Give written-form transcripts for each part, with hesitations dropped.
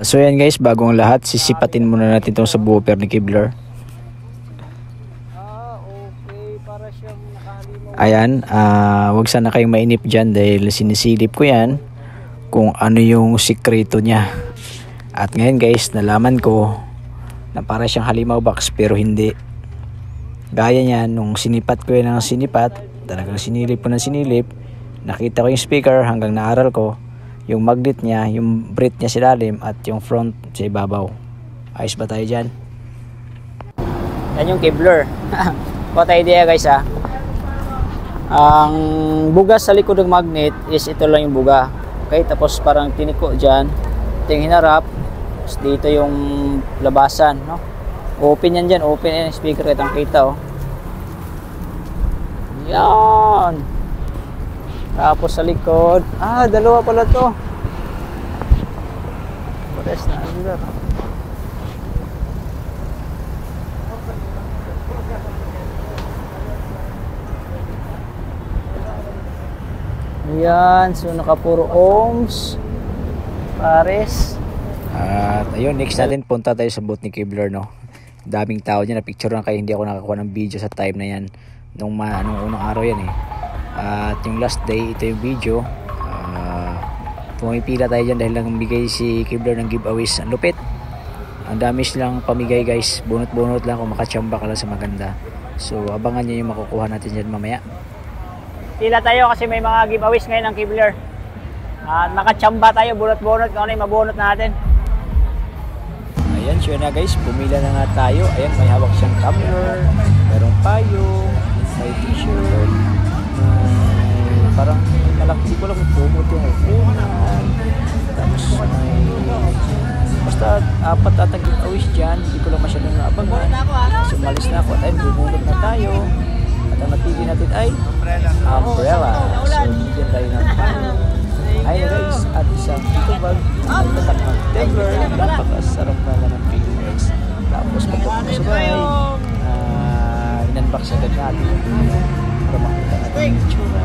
So yan guys, bago ang lahat, sisipatin muna natin itong subwoofer ni Kevlar. Okay, para siyang nakahalimaw. Ayan, wag sana kayong mainip dyan dahil sinisilip ko yan kung ano yung sikreto niya. At ngayon guys, nalaman ko na para siyang halimaw box pero hindi. Gaya niyan, nung sinipat ko yan ng sinipat, talagang sinilip ko ng sinilip, nakita ko yung speaker hanggang naaral ko yung magnet niya, yung breath niya sa ilalim at yung front sa ibabaw. Ayos ba tayo dyan? Yan yung Kevlar. What idea guys ha? Ang bugas sa likod ng magnet is ito lang yung buga. Okay, tapos parang tiniko dyan. Ito yung hinarap. Tapos dito yung labasan. No? Open yan dyan. Open yan yung speaker. Kitang kita oh. Yan. Tapos sa likod, dalawa pala to. Pares na agad. Ayan, so nakapuro ohms. Pares. At ayun, next natin punta tayo sa booth ni Kevlar, no. Daming tao dyan, na picture lang kaya hindi ako nakakuha ng video sa time na yan. Nung unang araw yan eh. At yung last day, ito yung video. Pumipila tayo dyan dahil lang bigay si Kevlar ng giveaways. Ang lupit. Ang dami silang pamigay guys. Bunot-bunot lang kung makatsamba ka lang sa maganda. So abangan nyo yung makukuha natin dyan mamaya. Pila tayo kasi may mga giveaways ngayon ng Kevlar. Makatsamba tayo, bunot-bunot kung ano yung mabunot natin. Ayan, sure na guys. Pumila na nga tayo. Ayan, may hawak siyang tumbler. Merong payong. May t-shirt. Parang malaki, di ko lang bumot yung upunan. Tapos may basta apat atang giveaways dyan. Hindi ko lang masyadong naabangan. So umalis na ako at ayun, bumunot na tayo. At ang napili natin ay umbrella. So bigyan tayo ng payong. Ayun guys, at isang ito bag. At tatak ng Kevlar. Napakasarap naman ng pili guys. Tapos pagkatapos sabay, in-unbox agad natin para makita natin yung itsura.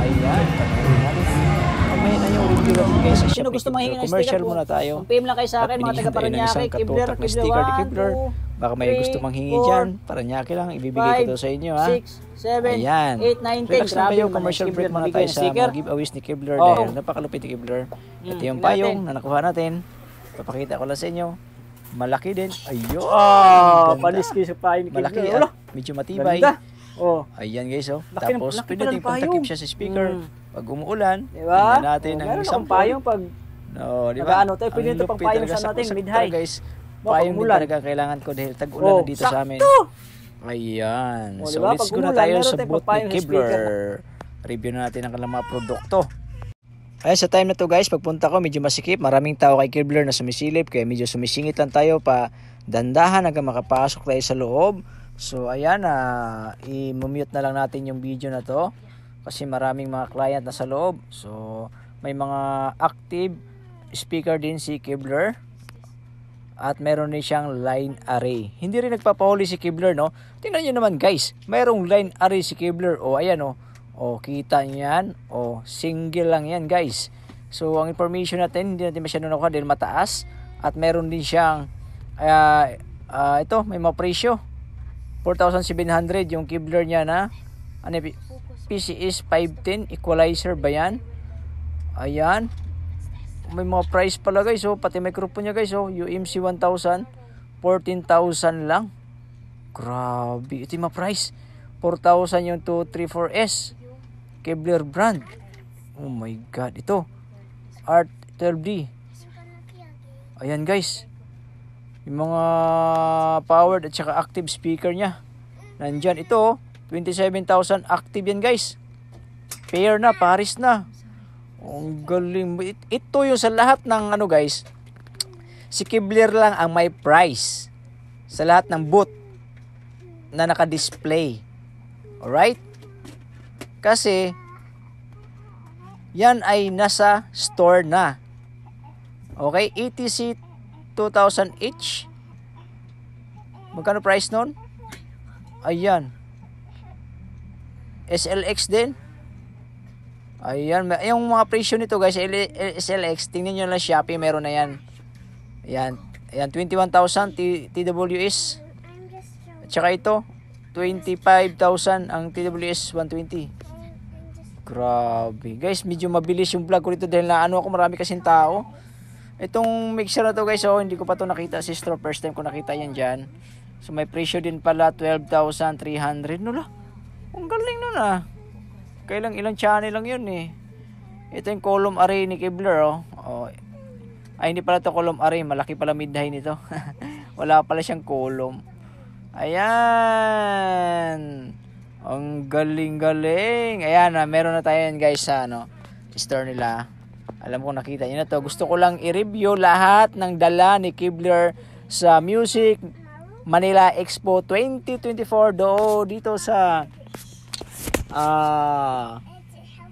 Ayan, pagkaroon natin. Mamaya na yung review natin guys. Sino gusto mahingi ng commercial muna tayo. PM lang kayo sa akin mga taga-Paranaque. Kevlar, sticker ni Kevlar. Baka may gusto manghingi dyan. Paranaque lang, ibibigay ko to sa inyo ha. 6, 7, 8, 9, 10. Relax lang kayo, commercial break muna tayo sa mga giveaways ni Kevlar dahil napakalupit ni Kevlar. Ito yung payong na nakuha natin. Papakita ko lang sa inyo. Malaki din. Ayun. Palis kayo sa payong ni Kevlar. Malaki at medyo matibay. Ayan guys oh. Tapos pwede natin pagtakip siya sa speaker. Pag umuulan, tingnan natin ang isang payong pag diba? Ano tayo, pwede ito pang payong sa natin mid-high. Guys, payong din talaga kailangan ko dahil tag-ulan na dito sa amin. Ayan. So let's go na tayo sa booth ni Kevlar. Review na natin ang kanilang mga produkto. Ay, sa time na to guys, pagpunta ko medyo masikip. Maraming tao kay Kevlar na sumisilip. Kaya medyo sumisingit lang tayo pa dandahan hanggang makapasok tayo sa loob. So ayan, i-mute na lang natin yung video na to. Kasi maraming mga client na sa loob. So may mga active speaker din si Kevlar. At meron din siyang line array. Hindi rin nagpapahuli si Kevlar, no? Tingnan nyo naman guys. Mayroong line array si Kevlar. O ayan o. O kita nyo yan. O single lang yan guys. So ang information natin hindi natin masyadong nakuha dahil mataas. At meron din siyang ito may mga presyo. 4,700 yung Kevlar niya na PCS 510 equalizer ba yan? Ayan. May mga price pala guys. Oh, pati microphone niya guys. Oh, UMC 1000 14,000 lang. Grabe. Ito yung mga price. 4,000 yung 234S. Kevlar brand. Oh my god. Ito. Art 12D. Ayan guys. Yung mga powered at saka active speaker niya. Nandyan. Ito. 27,000 active yan guys. Pair na. Paris na. Ang galing. Ito yung sa lahat ng ano guys. Si Kevlar lang ang may price. Sa lahat ng booth na naka-display. Alright? Kasi yan ay nasa store na. Okay? ETC 2,000 each. Magkano price nun? Ayan. SLX din. Ayan. Yung mga presyo nito guys, SLX, tingnan nyo lang Shopee, meron na yan. Ayan, 21,000 TWS. At saka ito, 25,000 ang TWS 120. Grabe. Guys, medyo mabilis yung vlog ko dito dahil na ako, marami kasing tao. Itong mixer na to guys, hindi ko pa to nakita sa store. First time ko nakita yan dyan. So may presyo din pala, 12,300. Nula, ang galing nun Kailang ilang channel lang yun Ito yung column array ni Kevlar Ay, hindi pala to column array. Malaki pala mid-high nito. Wala pala siyang column. Ayan. Ang galing-galing. Ayan meron na tayo yan guys sa store nila. Alam ko nakita niyo na to. Gusto ko lang i-review lahat ng dala ni Kevlar sa Music Manila Expo 2024 dito sa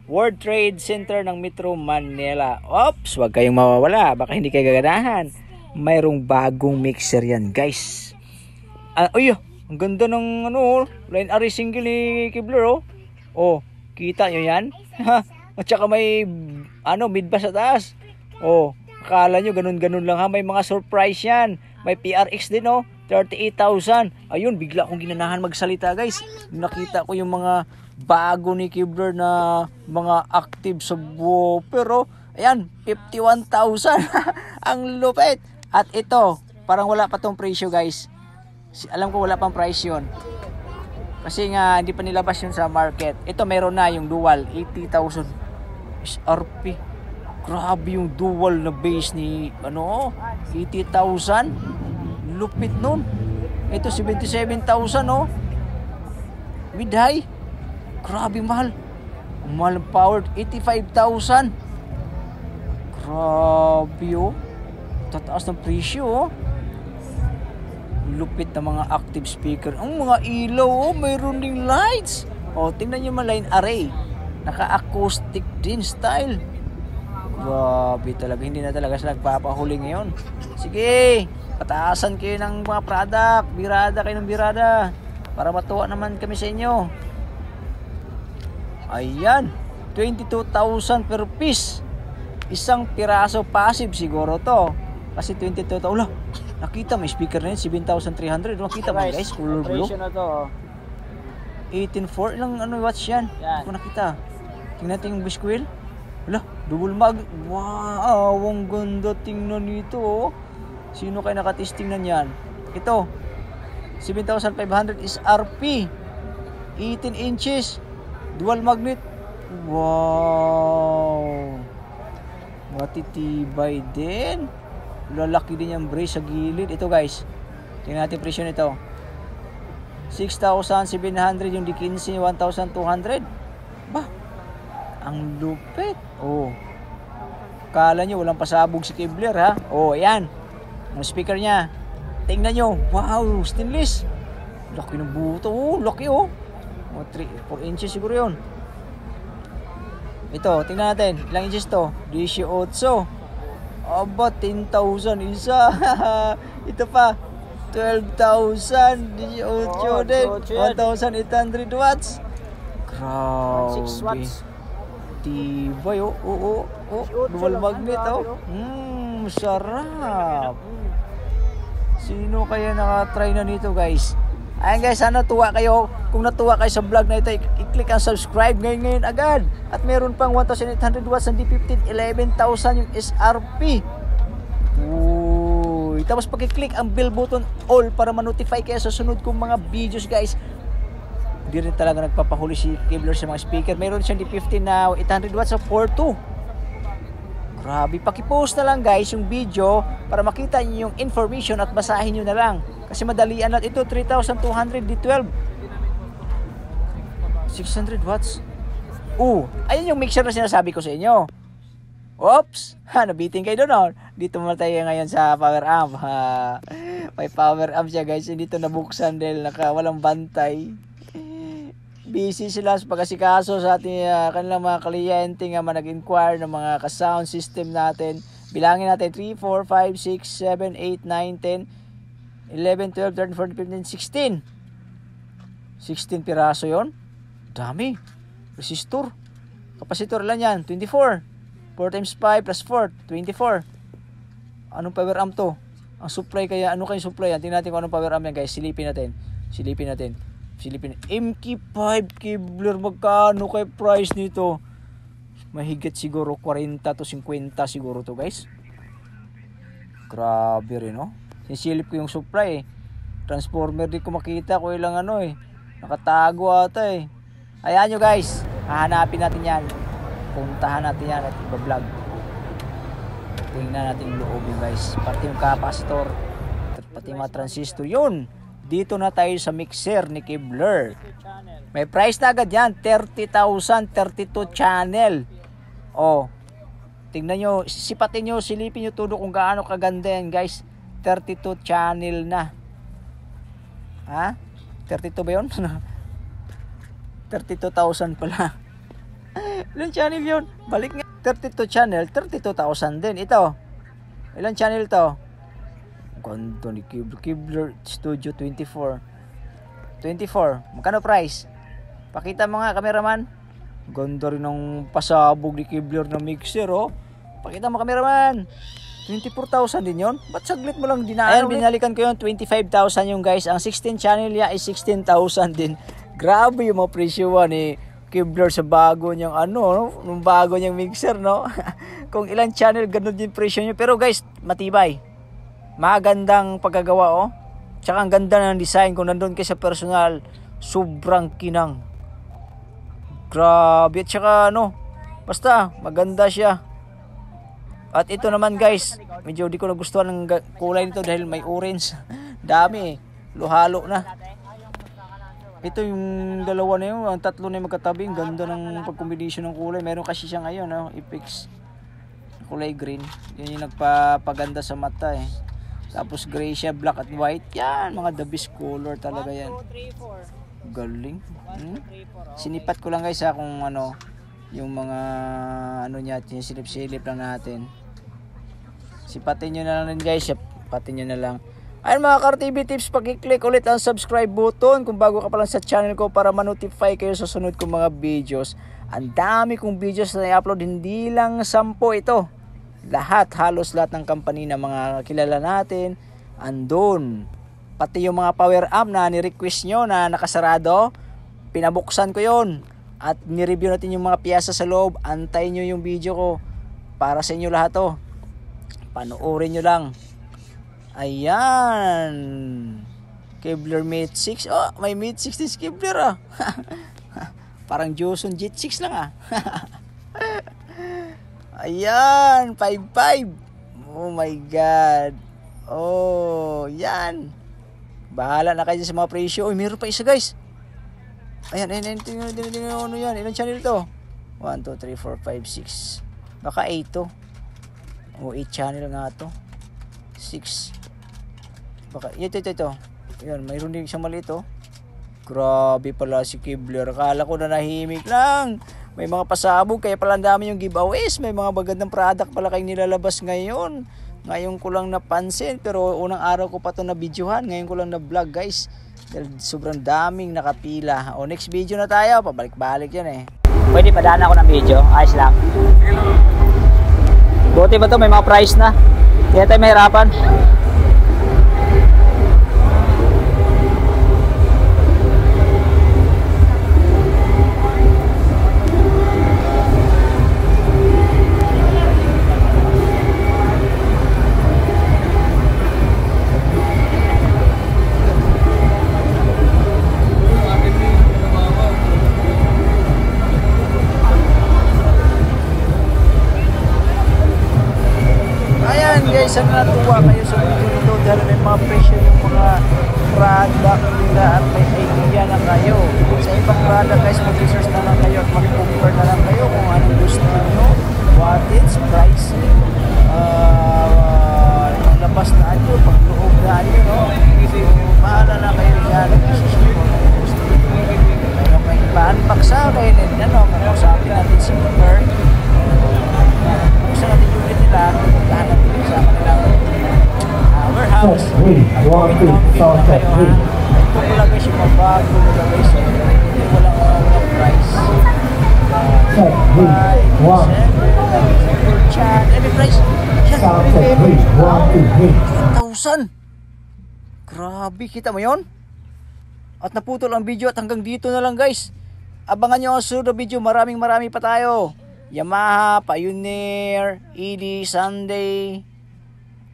World Trade Center ng Metro Manila. Oops, wag kayong mawawala. Baka hindi kayo gaganahan. Mayroong bagong mixer yan guys. Ang ganda ng line array single ni Kevlar kita nyo yan? At saka may mid-bass sa taas. Akala nyo ganun-ganun lang may mga surprise yan. May PRX din 38,000. Ayun, bigla akong ginanahan magsalita guys. Nakita ko yung mga bago ni Kevlar na mga active subwoofer ayan, 51,000. Ang lupit. At ito, parang wala pa tong presyo guys. Alam ko wala pang price yun. Kasi nga hindi pa nilabas yun sa market. Ito meron na yung dual 80,000 SRP. Grabe yung dual na base ni 80,000. Lupit nun. Ito 77,000 with high. Grabe mahal. Mahal powered 85,000. Grabe tataas ng presyo Lupit na mga active speaker. Ang mga ilaw mayroon ding lights. Tingnan nyo line array. Naka-acoustic din style. Grabe talaga. Hindi na talaga sila nagpapahuli ngayon. Sige, pataasan kayo ng mga product. Birada kayo ng birada. Para matuwa naman kami sa inyo. Ayan, 22,000 per piece. Isang piraso passive siguro to. Kasi 22,000. Nakita may speaker na yun, 7,300. Nakita mo guys, color blue. Na to 18.4 ilang watts yan. Hindi ko nakita. Tingnan natin yung biskwil. Double mag. Wow, ang ganda tingnan nito Sino kayo nakatesting na yan? Ito 7,500 is RP, 18 inches, dual magnet. Wow, matitibay din. Lalaki din yung brace sa gilid. Ito guys, tingnan natin presyo nito. 6,700 yung D15, 1,200. Ang lupit. Kala nyo walang pasabog si Kevlar ayan. Ang speaker niya. Tingnan nyo. Wow, stainless. Laki ng buto. Laki 4 inches siguro yun. Ito, tingnan natin. Ilang inches to? 18. 10,000 isa. Ito pa 12,000. 18 din. 1,800 watts. Grabe. 6 watts. Tibay dual magnet sarap. Sino kaya nakatry na nito guys? Ayan guys, sana tuwa kayo. Kung natuwa kayo sa vlog na ito, i-click ang subscribe ngayon agad. At meron pang 1,800 watts ng D15, 11,000 yung SRP. Tapos pag-click ang bell button all para ma-notify kayo sa sunod kong mga videos guys. Hindi rin talaga nagpapahuli si Kevlar sa mga speaker. Meron siyang D15 na 800 watts sa 4.2. Grabe, pakipost na lang guys yung video para makita niyo yung information at basahin niyo na lang. Kasi madalian lang ito, 3,200 D12. 600 watts. Ayun yung mixer na sinasabi ko sa inyo. Oops! Nabiting kayo doon. Dito muna tayo ngayon sa power amp. May power amp siya guys. Hindi ito nabuksan dahil walang bantay. Busy sila sa pag-asikaso sa ating kanilang mga kliyente nga nag-inquire ng mga ka-sound system natin. Bilangin natin 3, 4, 5, 6, 7, 8, 9, 10, 11, 12, 13, 14, 15, 16. 16 piraso yon. Dami. Resistor. Kapasitor lang yan. 24. 4 times 5 plus 4. 24. Anong power amp to? Ang supply kaya, ano kayong supply? Tingnan natin kung anong power amp yan guys. Silipin natin. MK5 Kevlar, magkano kay price nito? Mahigit siguro 40 to 50 siguro to guys. Grabe rin, no? Sisilip ko yung supply eh. Transformer di ko makita kung ilang ano eh. Nakatago ata eh. Ayan nyo guys. Hahanapin natin yan. Puntahan natin yan at iba-vlog. Tingnan natin yung loob yung guys. Pati yung capacitor. Pati yung mga transistor. Yun. Dito na tayo sa mixer ni Kevlar. May price na agad yan. 30,000. 32 channel. Oh. Tingnan nyo. Sipatin nyo. Silipin nyo todo kung gaano kaganda yan guys. 32 channel na. Ha? 32 ba yun? 32,000 pala. Ilang channel yun? Balik nga. 32 channel, 32,000 din. Ito. Ilang channel to? Ganda ni Kevlar Studio 24. Magkano price? Pakita mo nga, cameraman. Ganda rin ng pasabog ni Kevlar na mixer, oh. Pakita mo, cameraman. 24,000 din yun? Ba't saglit mo lang dinaan? Ayan, binalikan ko yun. 25,000 yung guys. Ang 16 channel niya ay 16,000 din. Grabe yung mga presyo ni Kevlar sa bago niyang nung bago niyang mixer, no? Kung ilang channel, ganun din presyo niya. Pero guys, matibay. Magandang pagkagawa, oh. Tsaka ang ganda ng design. Kung nandun kayo sa personal, sobrang kinang. Grabe. At tsaka, basta, maganda siya. At ito naman guys, medyo di ko nagustuhan ng kulay nito dahil may orange. Dami eh. Halo na. Ito yung dalawa na yun, ang tatlo na yung magkatabi. Ang ganda ng pag-combination ng kulay. Meron kasi siya ngayon, Apex kulay green. Yun yung nagpapaganda sa mata eh. Tapos gray siya, black at white. Yan, mga the best color talaga yan. 1, 2, 3, 4. Galing. Sinipat ko lang guys kung yung mga niya, silip-silip lang natin. Sipatin nyo na lang din guys. Sipatin nyo na lang. Ayun mga Car TV Tips, pag-click ulit ang subscribe button kung bago ka pa lang sa channel ko para ma-notify kayo sa sunod kong mga videos. Ang dami kong videos na i-upload, hindi lang 10 ito. Halos lahat ng company na mga kilala natin, andun. Pati yung mga power amp na ni-request nyo na nakasarado, pinabuksan ko yon. At ni-review natin yung mga piyasa sa loob. Antayin nyo yung video ko para sa inyo lahat to. Panoorin nyo lang. Ayan. Kevlar Mate 6. Oh, may Mate 6 din si Kevlar Parang Joson Jet 6 lang Ayan. 5.5. Oh my God. Oh, yan. Bahala na kayo sa mga presyo. Uy, meron pa isa guys. Ayan. Tingnan yan. Ilang channel to? 1, 2, 3, 4, 5, 6. Baka 8 to. O 8 channel nga to. 6. Baka ito. Ayan, mayroon din siyang maliit, oh. Grabe pala si Kevlar. Akala ko na nahimik lang. May mga pasabog, kaya pala dami yung giveaways. May mga magandang product pala kayong nilalabas ngayon. Ngayon ko lang napansin, pero unang araw ko pa ito na videohan. Ngayon ko lang na vlog guys. Dahil sobrang daming nakapila. O next video na tayo, pabalik-balik yan eh. Pwede padaan ako ng video, ayos lang. Buti ba ito, may mga price na. Kaya tayo mahirapan. Guys, sana natuwa kayo sa video nito dahil may mga presyo yung mga product nila at may idea na kayo. Sa ibang product guys, mag-research na lang kayo at mag-compare na lang kayo kung anong gusto nyo, what is price, yung labas na ano, pag-loob na ano, no? So, pahala na kayo dyan at isusunod ko na yung gusto nyo. Mayroon kayo ipa-unbox sa akin and kausapin natin si Kevlar. Gusto natin yung unit nila, puntahan natin yung sa kanilang warehouse. Ito ko lang guys yung mabago nila guys. Hindi walang price. Bye. Super chat. Every price. Yan. 8,000. Grabe, kita mo yon? At naputol ang video at hanggang dito na lang guys. Abangan nyo ang sunod na video. Maraming pa tayo. Yamaha, Pioneer, ED, Sunday,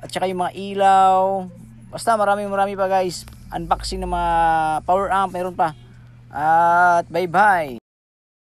at saka yung mga ilaw. Basta maraming pa guys. Unboxing ng mga power amp, meron pa. At bye bye.